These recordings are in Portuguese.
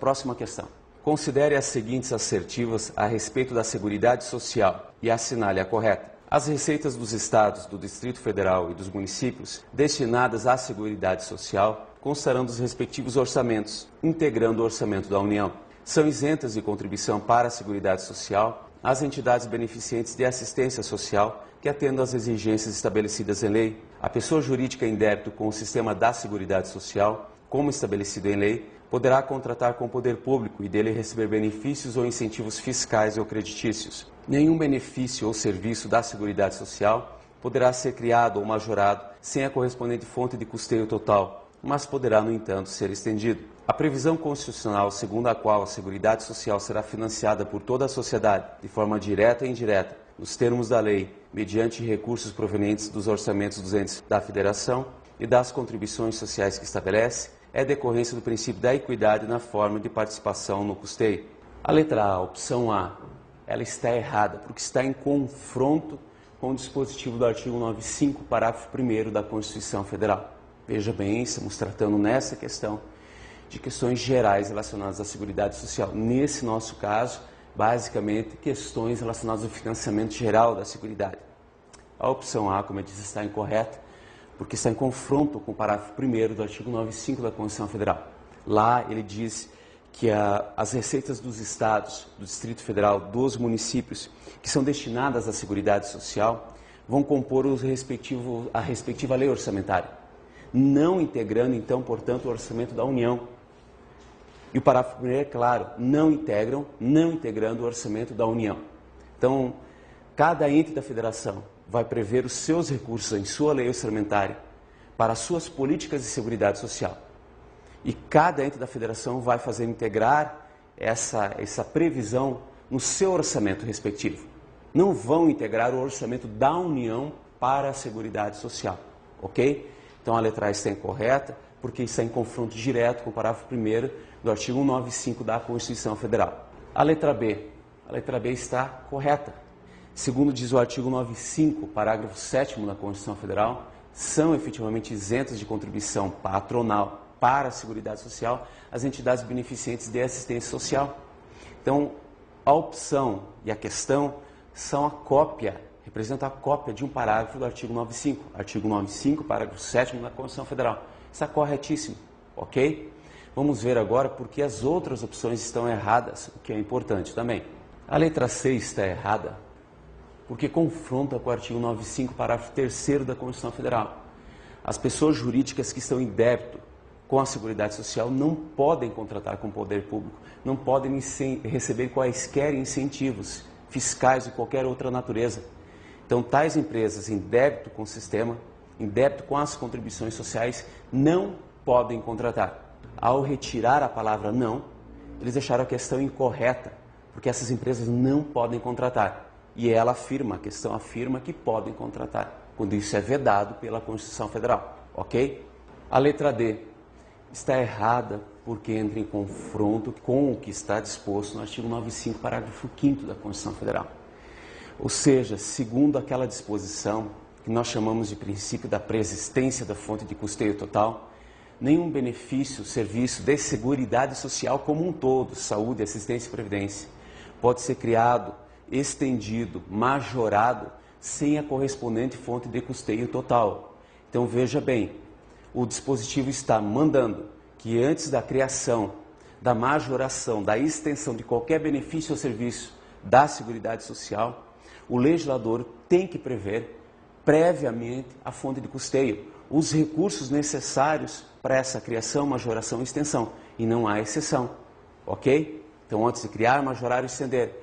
Próxima questão. Considere as seguintes assertivas a respeito da Seguridade Social e assinale a correta. As receitas dos estados, do Distrito Federal e dos municípios destinadas à Seguridade Social constarão dos respectivos orçamentos, integrando o orçamento da União. São isentas de contribuição para a Seguridade Social as entidades beneficentes de assistência social que atendam às exigências estabelecidas em lei, a pessoa jurídica em débito com o sistema da Seguridade Social, como estabelecido em lei, poderá contratar com o poder público e dele receber benefícios ou incentivos fiscais ou creditícios. Nenhum benefício ou serviço da Seguridade Social poderá ser criado ou majorado sem a correspondente fonte de custeio total, mas poderá, no entanto, ser estendido. A previsão constitucional segundo a qual a Seguridade Social será financiada por toda a sociedade, de forma direta e indireta, nos termos da lei, mediante recursos provenientes dos orçamentos dos entes da Federação e das contribuições sociais que estabelece, é decorrência do princípio da equidade na forma de participação no custeio. A letra A, a opção A, ela está errada, porque está em confronto com o dispositivo do artigo 95, parágrafo 1º da Constituição Federal. Veja bem, estamos tratando nessa questão de questões gerais relacionadas à Seguridade Social. Nesse nosso caso, basicamente, questões relacionadas ao financiamento geral da Seguridade. A opção A, como eu disse, está incorreta, porque está em confronto com o parágrafo 1º do artigo 95 da Constituição Federal. Lá ele diz que as receitas dos estados, do Distrito Federal, dos municípios, que são destinadas à Seguridade Social, vão compor a respectiva lei orçamentária, não integrando, então, portanto, o orçamento da União. E o parágrafo 1º é claro, não integrando o orçamento da União. Então, cada ente da federação vai prever os seus recursos em sua lei orçamentária para as suas políticas de seguridade social. E cada ente da federação vai fazer integrar essa previsão no seu orçamento respectivo. Não vão integrar o orçamento da União para a seguridade social, ok? Então a letra A está incorreta, porque está em confronto direto com o parágrafo 1º do artigo 195 da Constituição Federal. A letra B está correta. Segundo diz o artigo 95, parágrafo 7º da Constituição Federal, são efetivamente isentas de contribuição patronal para a Seguridade Social as entidades beneficentes de assistência social. Então, a opção e a questão são representam a cópia de um parágrafo do artigo 95. Artigo 95, parágrafo 7º da Constituição Federal. Está corretíssimo, ok? Vamos ver agora por que as outras opções estão erradas, o que é importante também. A letra C está errada porque confronta com o artigo 95, parágrafo 3º da Constituição Federal. As pessoas jurídicas que estão em débito com a Seguridade Social não podem contratar com o poder público, não podem receber quaisquer incentivos fiscais de qualquer outra natureza. Então, tais empresas em débito com o sistema, em débito com as contribuições sociais, não podem contratar. Ao retirar a palavra não, eles deixaram a questão incorreta, porque essas empresas não podem contratar. E a questão afirma que podem contratar, quando isso é vedado pela Constituição Federal, ok? A letra D está errada porque entra em confronto com o que está disposto no artigo 95, parágrafo 5º da Constituição Federal. Ou seja, segundo aquela disposição, que nós chamamos de princípio da preexistência da fonte de custeio total, nenhum benefício, serviço de seguridade social como um todo, saúde, assistência e previdência, pode ser criado, estendido, majorado, sem a correspondente fonte de custeio total. Então veja bem, o dispositivo está mandando que antes da criação, da majoração, da extensão de qualquer benefício ou serviço da Seguridade Social, o legislador tem que prever previamente a fonte de custeio, os recursos necessários para essa criação, majoração e extensão, e não há exceção, ok? Então antes de criar, majorar e estender,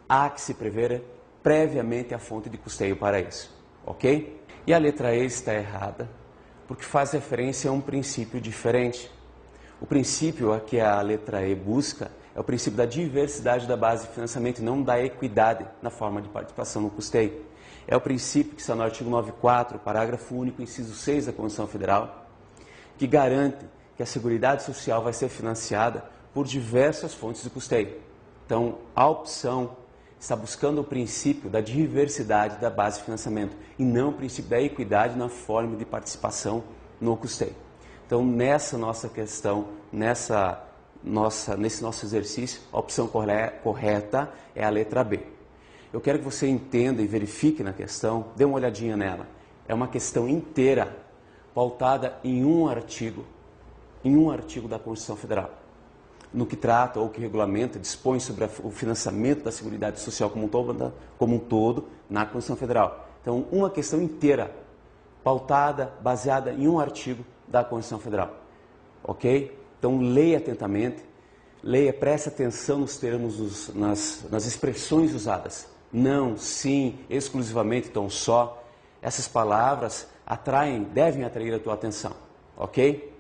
há que se prever previamente a fonte de custeio para isso, ok? E a letra E está errada, porque faz referência a um princípio diferente. O princípio a que a letra E busca é o princípio da diversidade da base de financiamento e não da equidade na forma de participação no custeio. É o princípio que está no artigo 94, parágrafo único, inciso 6 da Constituição Federal, que garante que a Seguridade Social vai ser financiada por diversas fontes de custeio. Então, a opção está buscando o princípio da diversidade da base de financiamento e não o princípio da equidade na forma de participação no custeio. Então, nessa nossa questão, nesse nosso exercício, a opção correta é a letra B. Eu quero que você entenda e verifique na questão, dê uma olhadinha nela. É uma questão inteira, pautada em um artigo da Constituição Federal, no que trata ou que regulamenta, dispõe sobre o financiamento da Seguridade Social como um todo na Constituição Federal. Então, uma questão inteira, pautada, baseada em um artigo da Constituição Federal. Ok? Então, leia atentamente, preste atenção nos termos, nas expressões usadas. Não, sim, exclusivamente, então só. Essas palavras devem atrair a tua atenção. Ok?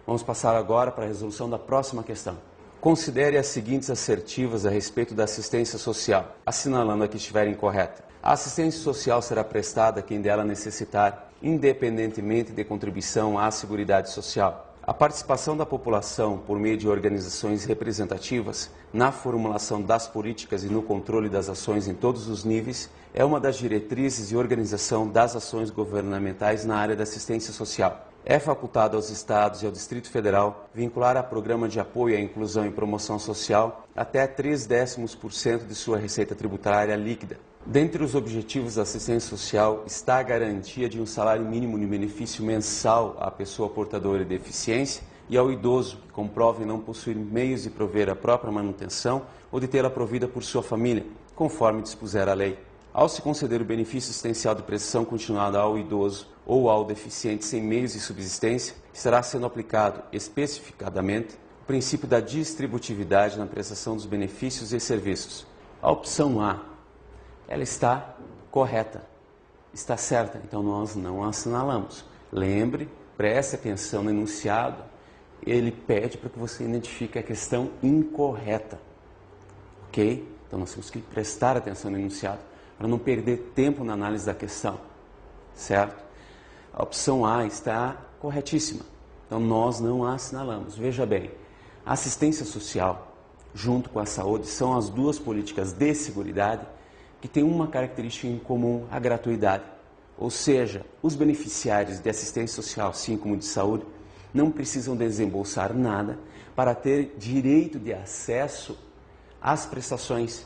Vamos passar agora para a resolução da próxima questão. Considere as seguintes assertivas a respeito da assistência social, assinalando a que estiver incorreta. A assistência social será prestada a quem dela necessitar, independentemente de contribuição à Seguridade Social. A participação da população por meio de organizações representativas na formulação das políticas e no controle das ações em todos os níveis é uma das diretrizes de organização das ações governamentais na área da assistência social. É facultado aos Estados e ao Distrito Federal vincular a programa de apoio à inclusão e promoção social até 0,3% de sua receita tributária líquida. Dentre os objetivos da assistência social está a garantia de um salário mínimo de benefício mensal à pessoa portadora de deficiência e ao idoso que comprove não possuir meios de prover a própria manutenção ou de tê-la provida por sua família, conforme dispuser a lei. Ao se conceder o benefício assistencial de prestação continuada ao idoso ou ao deficiente sem meios de subsistência, estará sendo aplicado especificadamente o princípio da distributividade na prestação dos benefícios e serviços. A opção A, ela está correta, está certa, então nós não a assinalamos. Lembre, preste atenção no enunciado, ele pede para que você identifique a questão incorreta, ok? Então nós temos que prestar atenção no enunciado, para não perder tempo na análise da questão, certo? A opção A está corretíssima, então nós não a assinalamos. Veja bem, a assistência social, junto com a saúde, são as duas políticas de seguridade que têm uma característica em comum, a gratuidade. Ou seja, os beneficiários de assistência social, assim como de saúde, não precisam desembolsar nada para ter direito de acesso às prestações.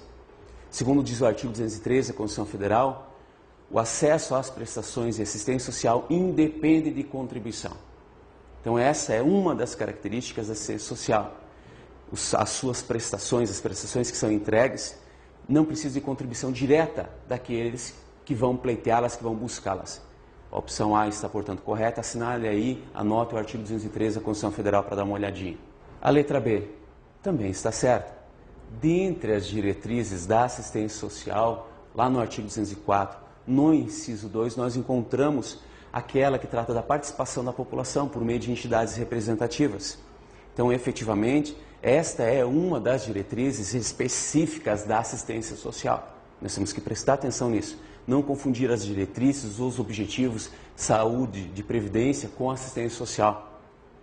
Segundo diz o artigo 213 da Constituição Federal, o acesso às prestações de assistência social independe de contribuição. Então essa é uma das características da assistência social. As suas prestações, as prestações que são entregues, não precisam de contribuição direta daqueles que vão pleiteá-las, que vão buscá-las. A opção A está, portanto, correta. Assinale aí, anote o artigo 213 da Constituição Federal para dar uma olhadinha. A letra B também está certa. Dentre as diretrizes da assistência social, lá no artigo 204, no inciso 2, nós encontramos aquela que trata da participação da população por meio de entidades representativas. Então, efetivamente, esta é uma das diretrizes específicas da assistência social. Nós temos que prestar atenção nisso. Não confundir as diretrizes, os objetivos, saúde, de previdência com assistência social.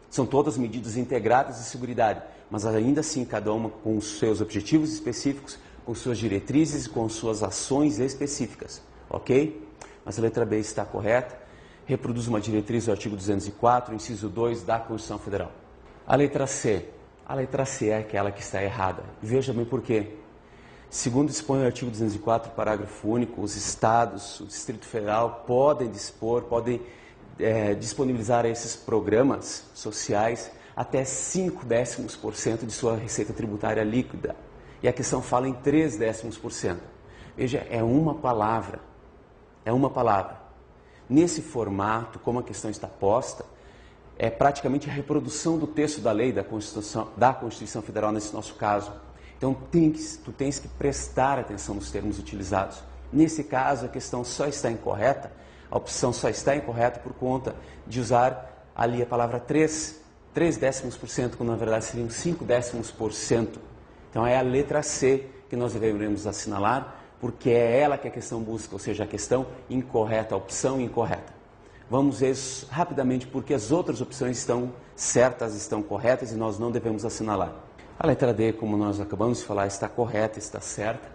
São todas medidas integradas de seguridade, mas ainda assim cada uma com os seus objetivos específicos, com suas diretrizes e com suas ações específicas. Ok? Mas a letra B está correta. Reproduz uma diretriz do artigo 204, inciso 2 da Constituição Federal. A letra C. A letra C é aquela que está errada. Veja bem por quê. Segundo dispõe o artigo 204, parágrafo único, os estados, o Distrito Federal podem disponibilizar esses programas sociais até 0,5% de sua receita tributária líquida. E a questão fala em 0,3%. Veja, é uma palavra. É uma palavra. Nesse formato, como a questão está posta, é praticamente a reprodução do texto da lei da Constituição Federal nesse nosso caso. Então, tu tens que prestar atenção nos termos utilizados. Nesse caso, a questão só está incorreta, a opção só está incorreta por conta de usar ali a palavra 0,3%, quando na verdade seriam 0,5%. Então, é a letra C que nós devemos assinalar, porque é ela que a questão busca, ou seja, a questão incorreta, a opção incorreta. Vamos ver rapidamente porque as outras opções estão certas, estão corretas e nós não devemos assinalar. A letra D, como nós acabamos de falar, está correta, está certa,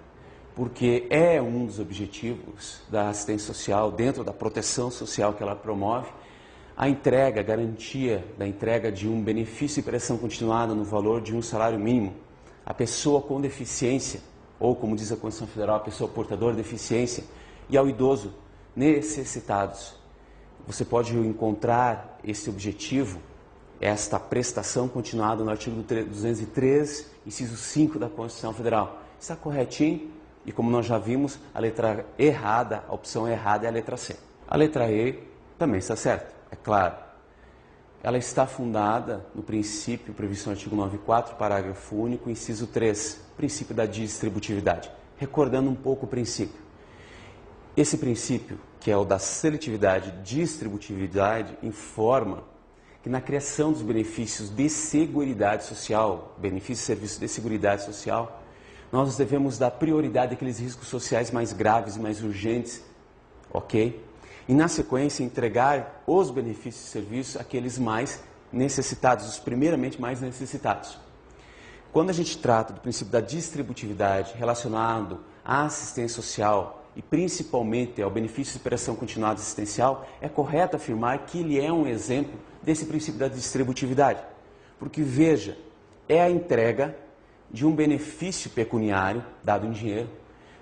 porque é um dos objetivos da assistência social, dentro da proteção social que ela promove, A entrega, a garantia da entrega de um benefício de prestação continuada no valor de um salário mínimo. A pessoa com deficiência, ou como diz a Constituição Federal, a pessoa portadora de deficiência, e ao idoso necessitados. Você pode encontrar esse objetivo, esta prestação continuada no artigo 203, inciso 5 da Constituição Federal. Está corretinho? E como nós já vimos, a letra errada, a opção errada é a letra C. A letra E também está certa, é claro. Ela está fundada no princípio previsto no artigo 94, parágrafo único, inciso 3, princípio da distributividade. Recordando um pouco o princípio. Esse princípio, que é o da seletividade e distributividade, informa que na criação dos benefícios de seguridade social, benefícios e serviços de seguridade social, nós devemos dar prioridade àqueles riscos sociais mais graves e mais urgentes, ok? E na sequência entregar os benefícios e serviços àqueles mais necessitados, os primeiramente mais necessitados. Quando a gente trata do princípio da distributividade relacionado à assistência social e principalmente ao benefício de prestação continuada assistencial, é correto afirmar que ele é um exemplo desse princípio da distributividade. Porque, veja, é a entrega de um benefício pecuniário, dado em dinheiro,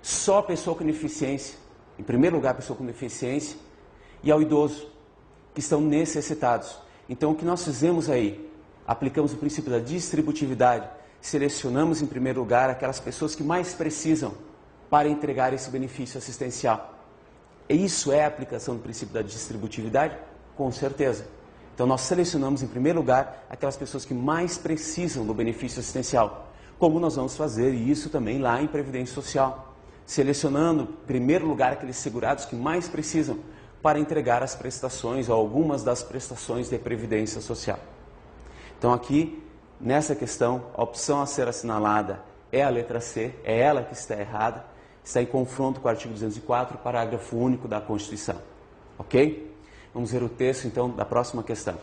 só a pessoa com deficiência, em primeiro lugar a pessoa com deficiência, e ao idoso, que estão necessitados. Então, o que nós fizemos aí? Aplicamos o princípio da distributividade, selecionamos em primeiro lugar aquelas pessoas que mais precisam para entregar esse benefício assistencial. E isso é a aplicação do princípio da distributividade? Com certeza. Então, nós selecionamos em primeiro lugar aquelas pessoas que mais precisam do benefício assistencial, como nós vamos fazer isso também lá em Previdência Social, selecionando em primeiro lugar aqueles segurados que mais precisam para entregar as prestações ou algumas das prestações de Previdência Social. Então, aqui, nessa questão, a opção a ser assinalada é a letra C, é ela que está errada, está em confronto com o artigo 204, parágrafo único da Constituição. Ok? Vamos ver o texto, então, da próxima questão.